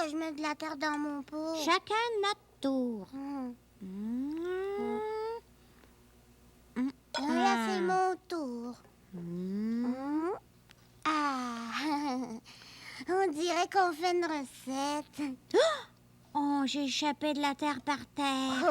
que je mette de la terre dans mon pot? Chacun notre tour. Là, c'est mon tour. Ah, on dirait qu'on fait une recette. Oh, j'ai échappé de la terre par terre.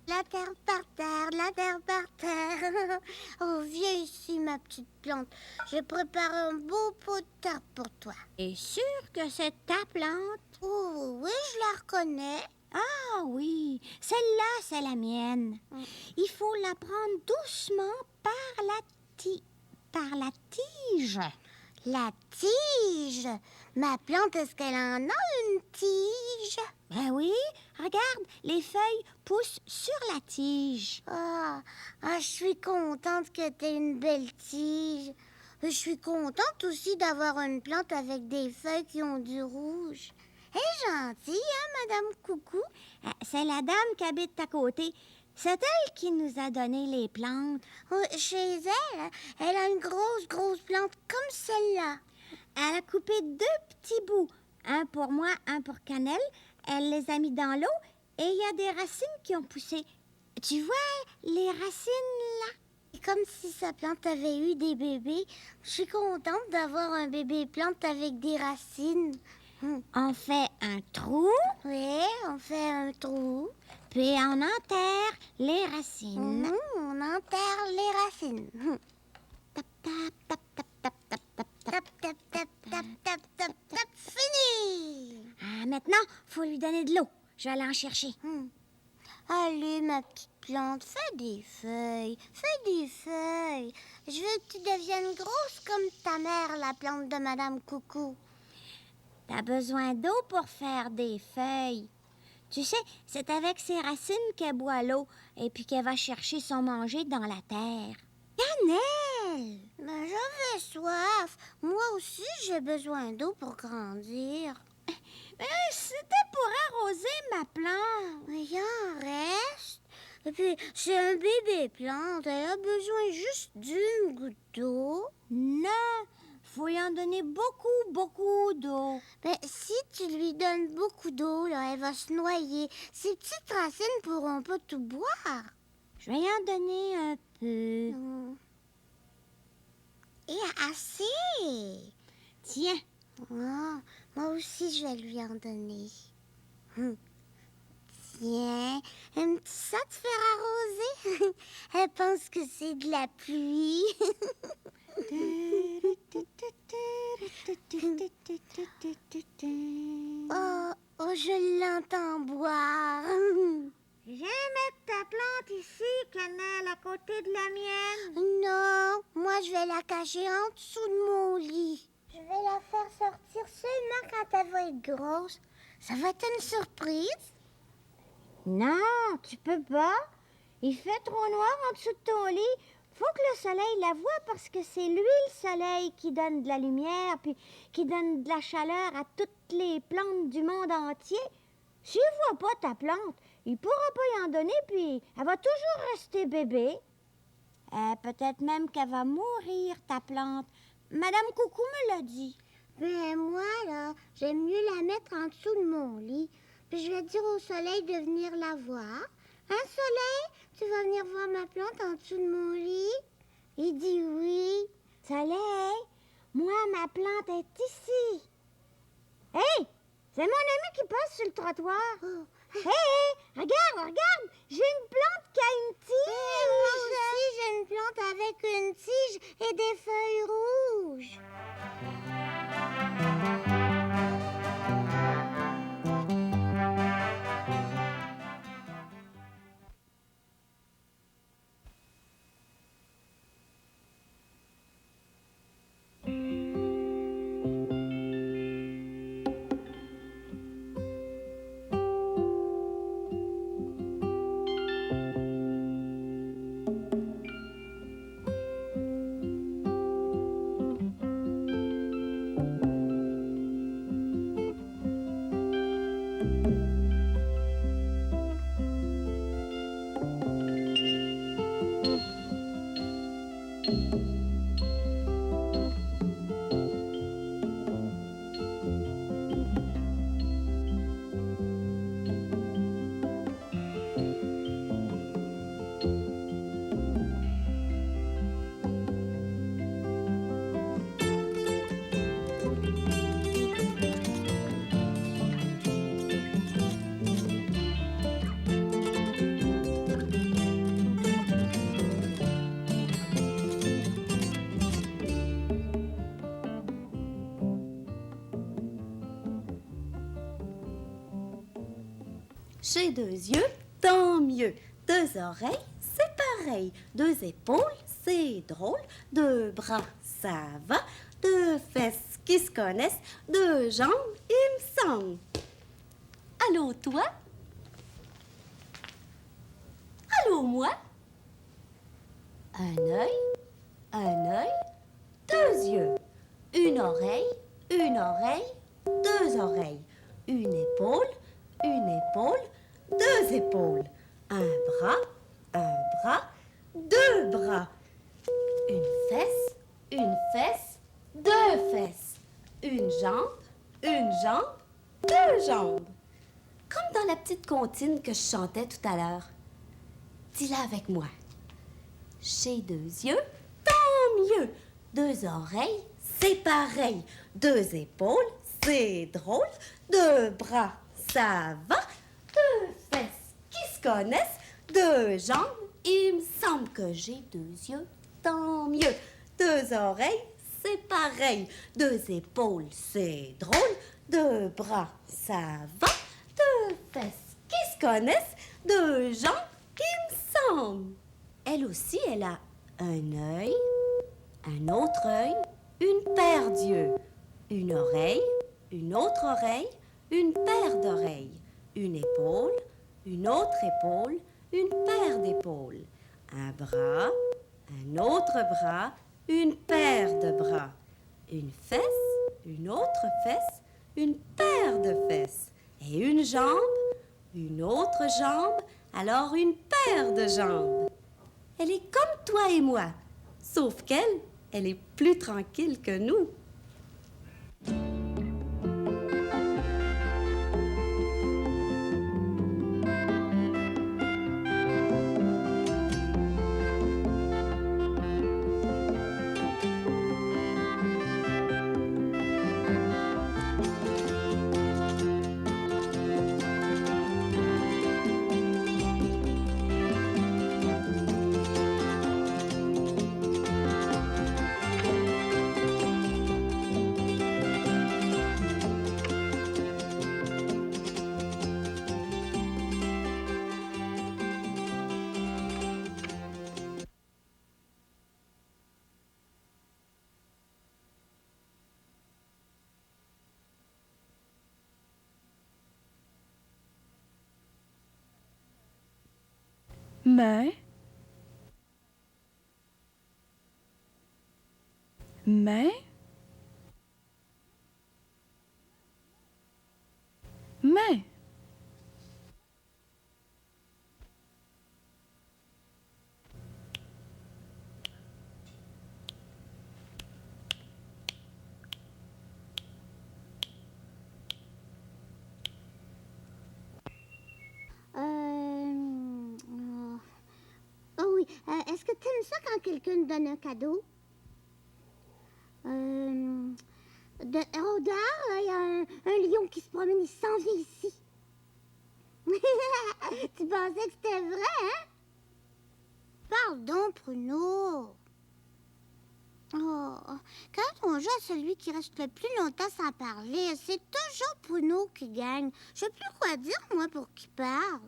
La terre par terre, la terre par terre. Oh, viens ici, ma petite plante. Je prépare un beau pot de terre pour toi. Et sûr que c'est ta plante? Oh, oui, je la reconnais. Ah oui, celle-là, c'est la mienne. Il faut la prendre doucement par la tige. La tige. Ma plante, est-ce qu'elle en a une tige? Ben oui, regarde, les feuilles poussent sur la tige. Je suis contente que tu aies une belle tige. Je suis contente aussi d'avoir une plante avec des feuilles qui ont du rouge. Elle est gentille, hein, Madame Coucou? C'est la dame qui habite à côté. C'est elle qui nous a donné les plantes. Chez elle, elle a une grosse plante comme celle-là. Elle a coupé 2 petits bouts, un pour moi, un pour Cannelle. Elle les a mis dans l'eau et il y a des racines qui ont poussé. Tu vois les racines là? C'est comme si sa plante avait eu des bébés. Je suis contente d'avoir un bébé plante avec des racines. On fait un trou, Oui, on fait un trou. puis on enterre les racines. On enterre les racines. Tap, tap, tap, tap, tap, tap, tap, tap. Tap, tap, tap, tap, tap, tap, tap, fini! Ah, maintenant, faut lui donner de l'eau. Je vais aller en chercher. Allez, ma petite plante, fais des feuilles. Fais des feuilles. Je veux que tu deviennes grosse comme ta mère, la plante de Madame Coucou. T'as besoin d'eau pour faire des feuilles. Tu sais, c'est avec ses racines qu'elle boit l'eau et puis qu'elle va chercher son manger dans la terre. Cannelle! Ben, j'avais soif. Moi aussi, j'ai besoin d'eau pour grandir. C'était pour arroser ma plante. Mais il en reste. Et puis, c'est un bébé plante. Elle a besoin juste d'une goutte d'eau. Non, faut y en donner beaucoup d'eau. Ben, si tu lui donnes beaucoup d'eau, là, elle va se noyer. Ses petites racines pourront pas tout boire. Je vais y en donner un peu. Et assez. Tiens, Moi aussi, je vais lui en donner. Tiens, aimes-tu ça te faire arroser? Elle pense que c'est de la pluie. Je l'entends boire. viens mettre ta plante ici, Cannelle, à côté de la mienne. Non, moi je vais la cacher en dessous de mon lit. Je vais la faire sortir seulement quand elle va être grosse. Ça va être une surprise. Non, tu peux pas. Il fait trop noir en dessous de ton lit. Faut que le soleil la voie parce que c'est lui le soleil qui donne de la lumière puis qui donne de la chaleur à toutes les plantes du monde entier. S'il voit pas ta plante, il pourra pas y en donner puis elle va toujours rester bébé. Peut-être même qu'elle va mourir, ta plante. Madame Coucou me l'a dit. Ben moi, là, j'aime mieux la mettre en dessous de mon lit. Puis je vais dire au soleil de venir la voir. Hein, soleil? Tu vas venir voir ma plante en dessous de mon lit? Il dit oui. Soleil, moi, ma plante est ici. Hé, c'est mon ami qui passe sur le trottoir. Hé, regarde, j'ai une plante qui a une tige. Moi aussi, j'ai une plante avec une tige et des feuilles rouges. J'ai 2 yeux, tant mieux. 2 oreilles, c'est pareil. 2 épaules, c'est drôle. 2 bras, ça va. 2 fesses qui se connaissent. 2 jambes, il me semble. Allô, toi? Allô, moi? Un œil, 2 yeux. Une oreille, 2 oreilles. Une épaule, 2 épaules. Un bras, 2 bras. Une fesse, 2 fesses. Une jambe, 2 jambes. Comme dans la petite comptine que je chantais tout à l'heure. Dis-la avec moi. J'ai 2 yeux, tant mieux. 2 oreilles, c'est pareil. 2 épaules, c'est drôle. 2 bras, ça va. 2 fesses qui se connaissent. 2 jambes, il me semble que j'ai 2 yeux, tant mieux. 2 oreilles, c'est pareil. 2 épaules, c'est drôle. 2 bras, ça va. 2 fesses qui se connaissent. 2 jambes, il me semble. Elle aussi, elle a un œil, un autre œil, une paire d'yeux, une oreille, une autre oreille, une paire d'oreilles, une épaule, une autre épaule, une paire d'épaules, un bras, un autre bras, une paire de bras, une fesse, une autre fesse, une paire de fesses, et une jambe, une autre jambe, alors une paire de jambes. Elle est comme toi et moi, sauf qu'elle, elle est plus tranquille que nous. Mais Oh oui, est-ce que tu aimes ça quand quelqu'un te donne un cadeau? Dehors, là, il y a un lion qui se promène, il s'en vient ici. Tu pensais que c'était vrai, hein? Pardon, Pruno. Oh, quand on joue à celui qui reste le plus longtemps sans parler, c'est toujours Pruno qui gagne. Je sais plus quoi dire, moi, pour qu'il parle.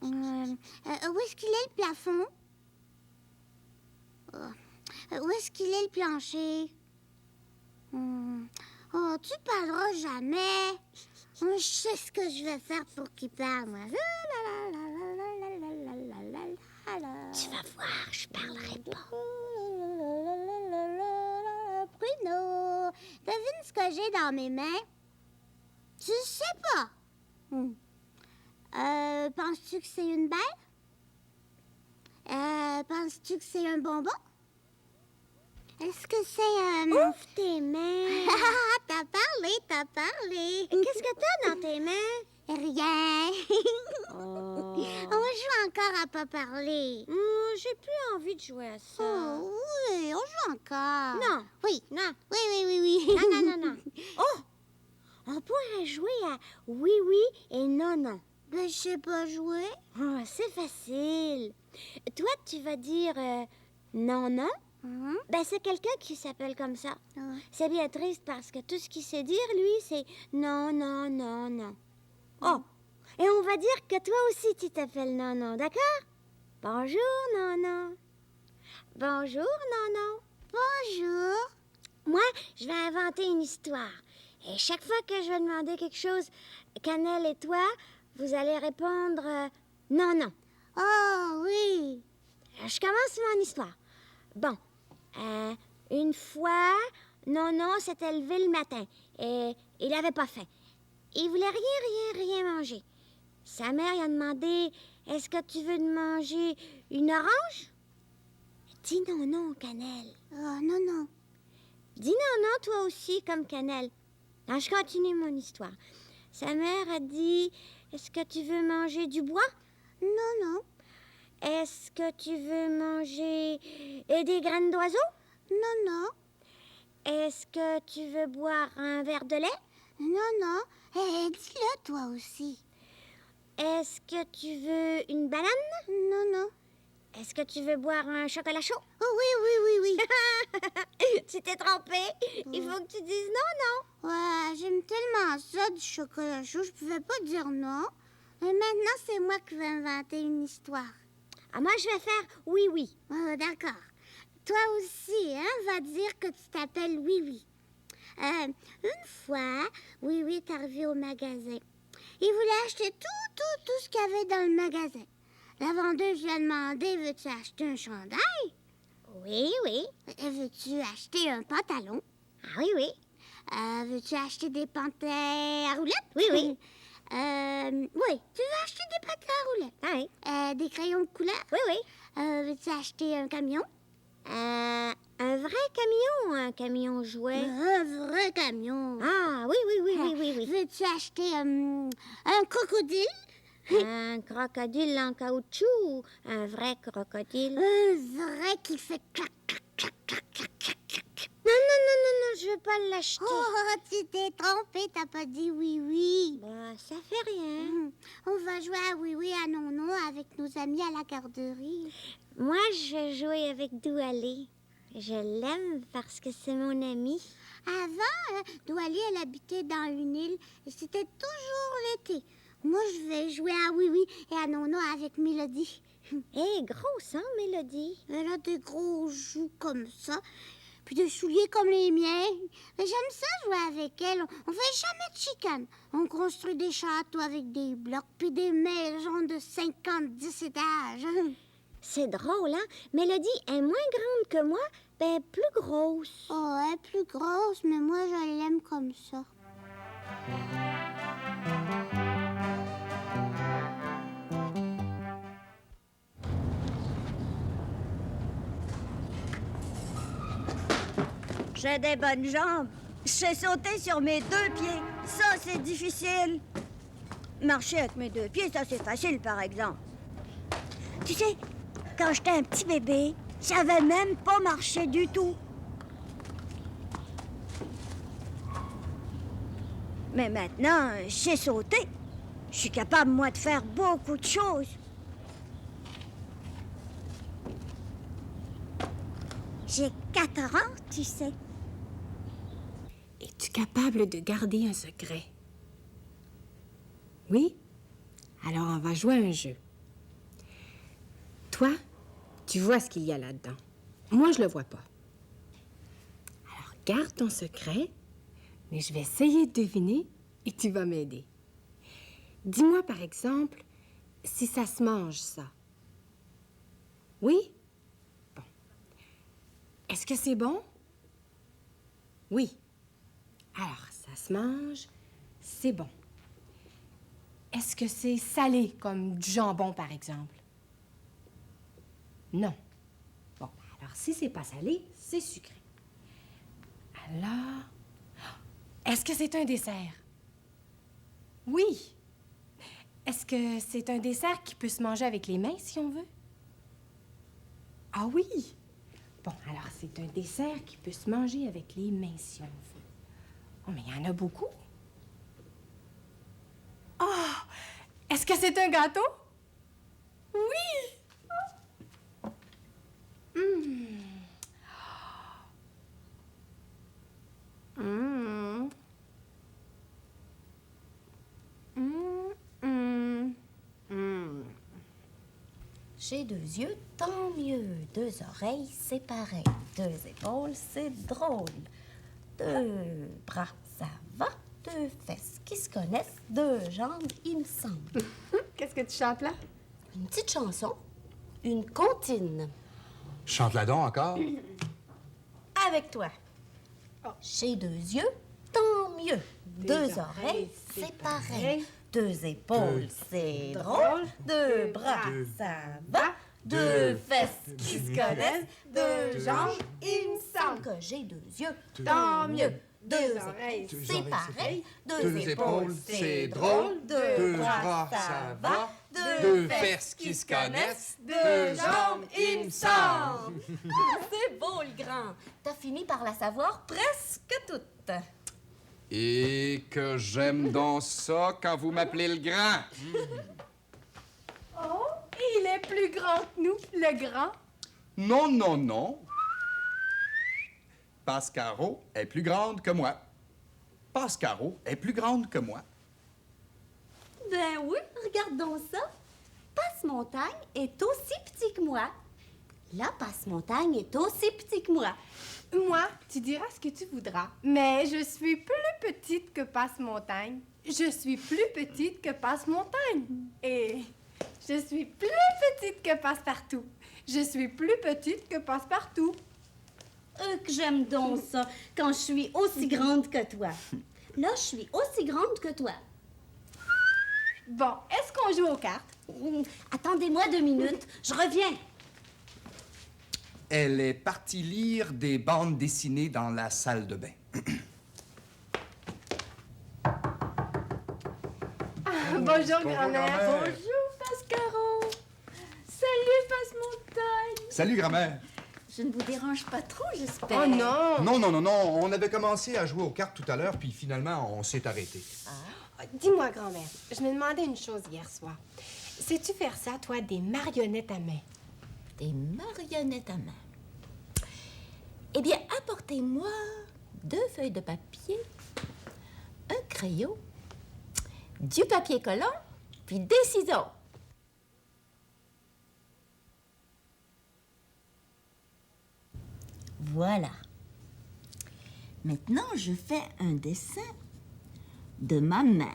Où est-ce qu'il est, le plafond? Où est-ce qu'il est, le plancher? Oh, tu parleras jamais. Je sais ce que je vais faire pour qu'il parle, moi. Tu vas voir, je parlerai pas. Bruno, devine ce que j'ai dans mes mains. Tu sais pas. Penses-tu que c'est une balle? Penses-tu que c'est un bonbon? Est-ce que c'est Ouvre tes mains. T'as parlé. Qu'est-ce que t'as dans tes mains? Rien. Oh. On joue encore à pas parler. J'ai plus envie de jouer à ça. Oh, oui, on joue encore. Non. Oui. Non. Oui. Non. Oh! On pourrait jouer à oui et non. Ben, je sais pas jouer. Oh, c'est facile. Toi, tu vas dire non. Ben, c'est quelqu'un qui s'appelle comme ça. C'est bien triste parce que tout ce qu'il sait dire, lui, c'est non. Oh, Et on va dire que toi aussi tu t'appelles Nono, d'accord? Bonjour, Nono. Bonjour, Nono. Bonjour. Moi, je vais inventer une histoire. Et chaque fois que je vais demander quelque chose, Cannelle et toi, vous allez répondre non. Oh oui. Je commence mon histoire. Bon, une fois, Nono s'était levé le matin et il n'avait pas faim. Il voulait rien manger. Sa mère lui a demandé, est-ce que tu veux manger une orange? Dis non, Cannelle. Oh non. Dis non, toi aussi, comme Cannelle. Alors, je continue mon histoire. Sa mère a dit, est-ce que tu veux manger du bois? Non. Est-ce que tu veux manger des graines d'oiseaux? Non. Est-ce que tu veux boire un verre de lait? Non. Dis-le toi aussi. Est-ce que tu veux une banane? Non. Est-ce que tu veux boire un chocolat chaud? Oh oui. Tu t'es trompé. Il faut que tu dises non. Ouais, j'aime tellement ça du chocolat chaud, je pouvais pas dire non. Mais maintenant, c'est moi qui vais inventer une histoire. Ah, moi, je vais faire oui. Oh, d'accord. Toi aussi, hein, va dire que tu t'appelles Oui. Une fois, Oui est arrivé au magasin. Il voulait acheter tout ce qu'il y avait dans le magasin. La vendeuse lui a demandé, veux-tu acheter un chandail? Oui. Veux-tu acheter un pantalon? Ah oui. Veux-tu acheter des pantins à roulettes? Oui. Oui, tu veux acheter des pantins à roulettes? Ah oui. Des crayons de couleur? Oui. Veux-tu acheter un camion? Un vrai camion ou un camion jouet? Un vrai camion. Ah, oui. Veux-tu acheter un crocodile? Un crocodile en caoutchouc ou un vrai crocodile? Un vrai qui fait clac. Non, je veux pas l'acheter. Oh, tu t'es trompé, t'as pas dit oui. Bah, ça fait rien. On va jouer à oui à non avec nos amis à la garderie. Moi, je vais jouer avec Doualé. Je l'aime parce que c'est mon ami. Avant, Douali, elle habitait dans une île et c'était toujours l'été. Moi, je vais jouer à oui et à non avec Mélodie. Grosse, hein, Mélodie? Elle a des gros joues comme ça, puis des souliers comme les miens. Mais j'aime ça jouer avec elle. On fait jamais de chicane. On construit des châteaux avec des blocs, puis des maisons de 50-10 étages. C'est drôle, hein? Mélodie est moins grande que moi, ben plus grosse. Oh, elle est plus grosse, mais moi, je l'aime comme ça. J'ai des bonnes jambes. Je sais sauter sur mes 2 pieds. Ça, c'est difficile. Marcher avec mes 2 pieds, ça, c'est facile, par exemple. Tu sais, quand j'étais un petit bébé, je savais même pas marcher du tout. Mais maintenant, je sais sauter. Je suis capable, moi, de faire beaucoup de choses. J'ai 4 ans, tu sais. Es-tu capable de garder un secret? Oui? Alors on va jouer à un jeu. Toi, tu vois ce qu'il y a là-dedans. Moi, je le vois pas. Alors garde ton secret, mais je vais essayer de deviner et tu vas m'aider. Dis-moi par exemple si ça se mange, ça. Oui? Bon. Est-ce que c'est bon? Oui. Alors, ça se mange, c'est bon. Est-ce que c'est salé, comme du jambon, par exemple? Non. Bon, alors si c'est pas salé, c'est sucré. Alors, est-ce que c'est un dessert? Oui. Est-ce que c'est un dessert qui peut se manger avec les mains, si on veut? Ah oui. Bon, alors c'est un dessert qui peut se manger avec les mains, si on veut. Oh, mais il y en a beaucoup. Oh! Est-ce que c'est un gâteau? Oui! J'ai 2 yeux, tant mieux. 2 oreilles, c'est pareil. 2 épaules, c'est drôle. 2 bras, ça va. 2 fesses qui se connaissent. 2 jambes, il me semble. Qu'est-ce que tu chantes là? Une petite chanson, une comptine. Chante-la donc encore. Avec toi. J'ai 2 yeux, tant mieux. 2 oreilles, c'est pareil. 2 épaules, c'est drôle. 2 bras, ça va. 2 fesses qui se connaissent. 2 jambes, il me semble que j'ai 2 yeux, tant mieux. 2 oreilles, c'est pareil. 2 épaules, c'est drôle. 2 bras, ça va. 2 fesses qui se connaissent. 2 jambes, il me semble. C'est beau, le grand. T'as fini par la savoir presque toute. Et que j'aime donc ça quand vous m'appelez le grand. Oh, il est plus grand que nous, le grand. Non, non, non. Pascaro est plus grande que moi. Pascaro est plus grande que moi. Ben oui, regarde donc ça. Passe-Montagne est aussi petit que moi. La Passe-Montagne est aussi petit que moi. Moi, tu diras ce que tu voudras, mais je suis plus petite que Passe-Montagne. Je suis plus petite que Passe-Montagne. Et je suis plus petite que Passe-Partout. Je suis plus petite que Passe-Partout. Que j'aime donc ça, quand je suis aussi grande que toi. Là, je suis aussi grande que toi. Bon, est-ce qu'on joue aux cartes? Attendez-moi 2 minutes, je reviens. Elle est partie lire des bandes dessinées dans la salle de bain. Bonjour, grand-mère. Bonjour, Pascaro. Salut, Passe-Montagne. Salut, grand-mère. Je ne vous dérange pas trop, j'espère. Oh non! Non, non, non, non. On avait commencé à jouer aux cartes tout à l'heure, puis finalement, on s'est arrêté. Dis-moi, grand-mère, je me demandais une chose hier soir. Sais-tu faire ça, toi, des marionnettes à main? Des marionnettes à main. Eh bien, apportez-moi 2 feuilles de papier, un crayon, du papier collant, puis des ciseaux. Voilà. Maintenant, je fais un dessin de ma main.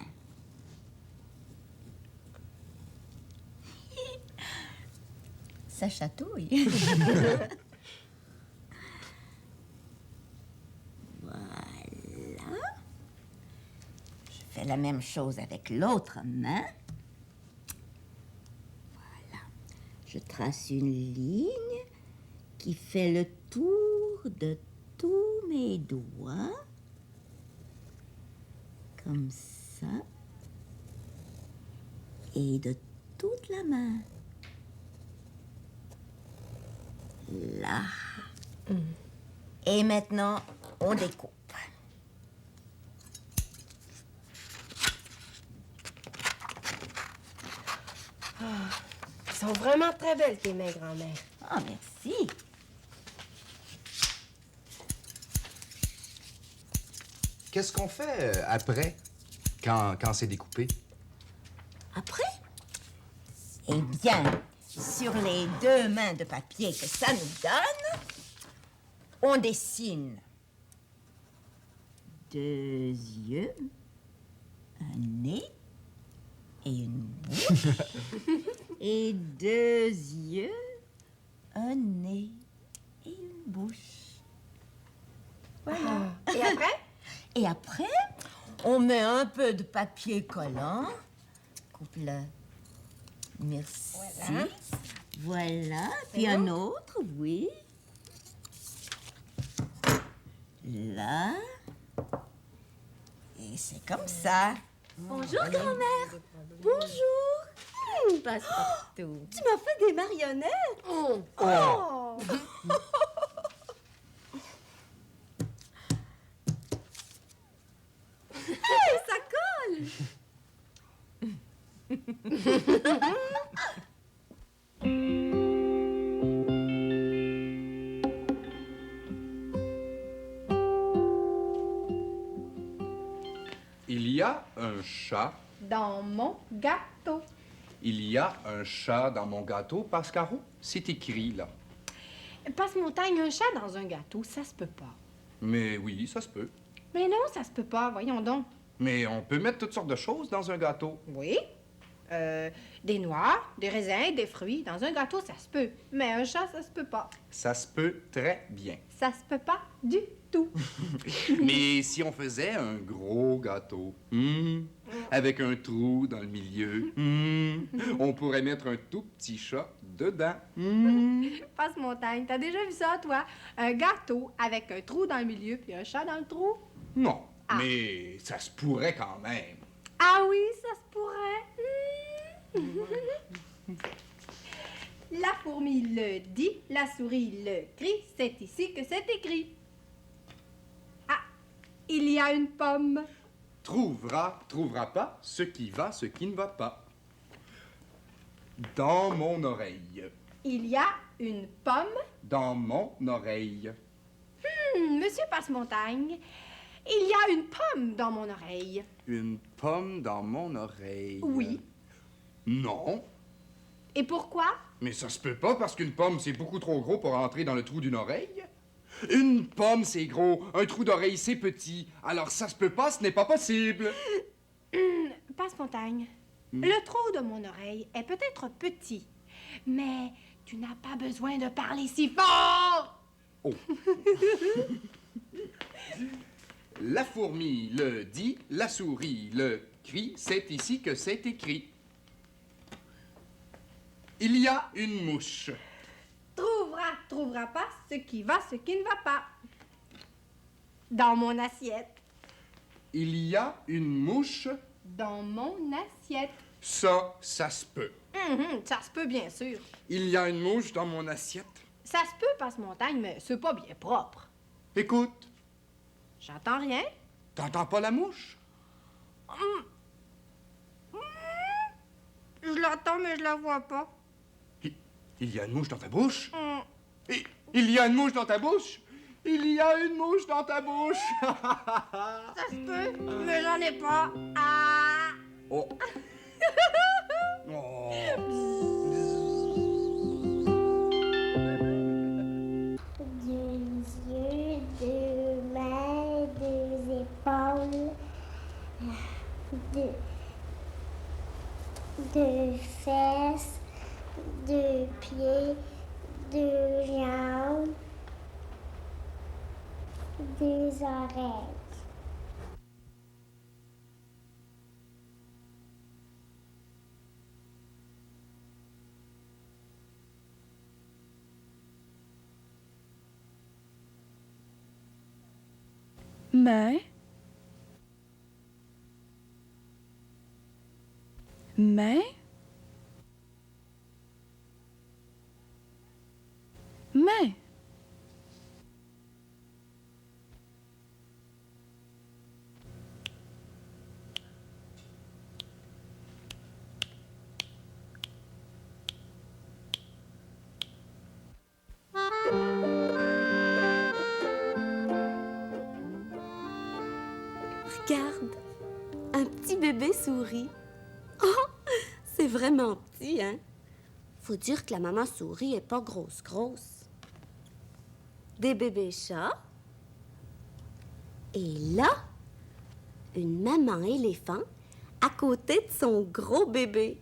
Ça chatouille. Voilà. Je fais la même chose avec l'autre main. Voilà. Je trace une ligne qui fait le tour de tous mes doigts. Comme ça. Et de toute la main. Là. Et maintenant, on découpe. Ils sont vraiment très belles, tes mains, grand-mère. Ah, merci. Qu'est-ce qu'on fait après, quand c'est découpé? Après? Eh bien, sur les 2 mains de papier que ça nous donne, on dessine 2 yeux, un nez et une bouche. Et 2 yeux, un nez et une bouche. Voilà. Et après? Et après, on met un peu de papier collant. Coupe-le. Merci. Voilà. Puis un autre, oui. Là. Et c'est comme ça. Bonjour, grand-mère. Bonjour. Passe-Partout. Tu m'as fait des marionnettes. Oh. Hey, ça colle. Il y a un chat. Dans mon gâteau. Il y a un chat dans mon gâteau, Pascaro. C'est écrit, là. Passe-montagne, un chat dans un gâteau, ça se peut pas. Mais oui, ça se peut. Mais non, ça se peut pas, voyons donc. Mais on peut mettre toutes sortes de choses dans un gâteau. Oui. Des noix, des raisins, des fruits. Dans un gâteau, ça se peut. Mais un chat, ça se peut pas. Ça se peut très bien. Ça se peut pas du tout. Mais si on faisait un gros gâteau, avec un trou dans le milieu, on pourrait mettre un tout petit chat dedans. Passe-montagne, t'as déjà vu ça, toi? Un gâteau avec un trou dans le milieu puis un chat dans le trou? Non, mais ça se pourrait quand même. Ah oui, ça se pourrait. La fourmi le dit, la souris le crie, c'est ici que c'est écrit. Ah, il y a une pomme. Trouvera pas, ce qui va, ce qui ne va pas. Dans mon oreille. Il y a une pomme. Dans mon oreille. Monsieur Passe-Montagne, il y a une pomme dans mon oreille. Une pomme dans mon oreille. Oui. Non. Et pourquoi? Mais ça se peut pas parce qu'une pomme, c'est beaucoup trop gros pour entrer dans le trou d'une oreille. Une pomme, c'est gros. Un trou d'oreille, c'est petit. Alors ça se peut pas, ce n'est pas possible. Passe-Montagne, le trou de mon oreille est peut-être petit, mais tu n'as pas besoin de parler si fort. Oh. La fourmi le dit, la souris le crie, c'est ici que c'est écrit. Il y a une mouche. Trouvera pas ce qui va, ce qui ne va pas. Dans mon assiette. Il y a une mouche. Dans mon assiette. Ça se peut. Ça se peut, bien sûr. Il y a une mouche dans mon assiette. Ça se peut, Passe-Montagne, mais c'est pas bien propre. Écoute, J'entends rien. t'entends pas la mouche? Je l'entends, mais je la vois pas. Il y a une mouche dans ta bouche? Il y a une mouche dans ta bouche? Il y a une mouche dans ta bouche! Ça se peut, mais j'en ai pas. Ah! Oh! Oh. Deux yeux, deux mains, deux épaules, deux fesses, deux pieds, deux jambes, deux oreilles. Main, main, main. Regarde, un petit bébé souris. Oh, c'est vraiment petit, hein? Faut dire que la maman souris est pas grosse. Des bébés chats. Et là, une maman éléphant à côté de son gros bébé.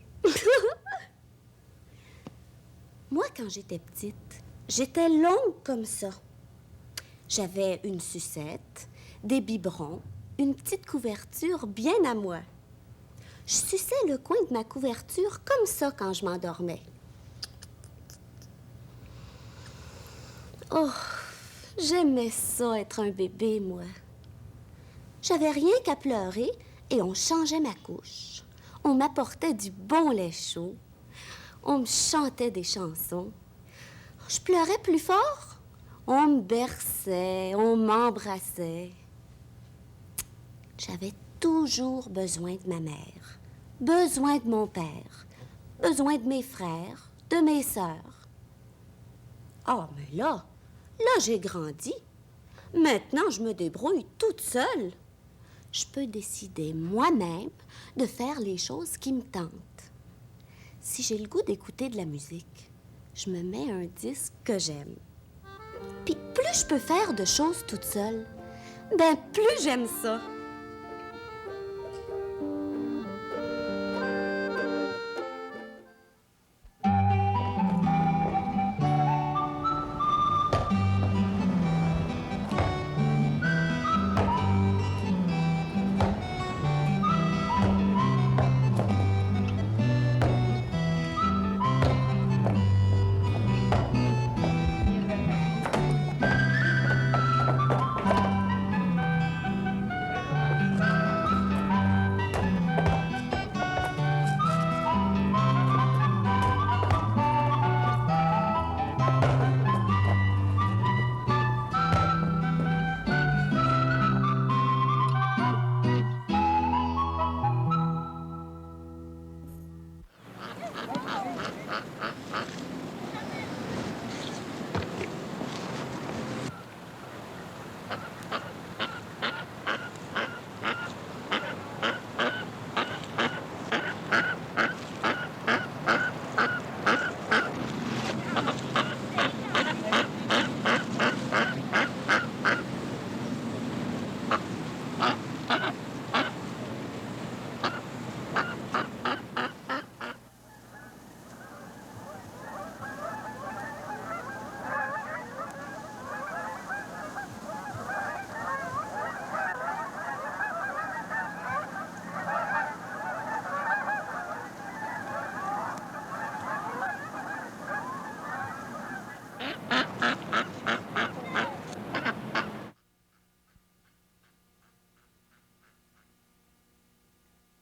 Moi, quand j'étais petite, j'étais longue comme ça. J'avais une sucette, des biberons, une petite couverture bien à moi. Je suçais le coin de ma couverture comme ça quand je m'endormais. Oh, j'aimais ça être un bébé, moi. J'avais rien qu'à pleurer et on changeait ma couche. On m'apportait du bon lait chaud. On me chantait des chansons. Je pleurais plus fort. On me berçait, on m'embrassait. J'avais toujours besoin de ma mère, besoin de mon père, besoin de mes frères, de mes sœurs. Ah, mais là, j'ai grandi. Maintenant, je me débrouille toute seule. Je peux décider moi-même de faire les choses qui me tentent. Si j'ai le goût d'écouter de la musique, je me mets un disque que j'aime. Puis plus je peux faire de choses toute seule, ben plus j'aime ça.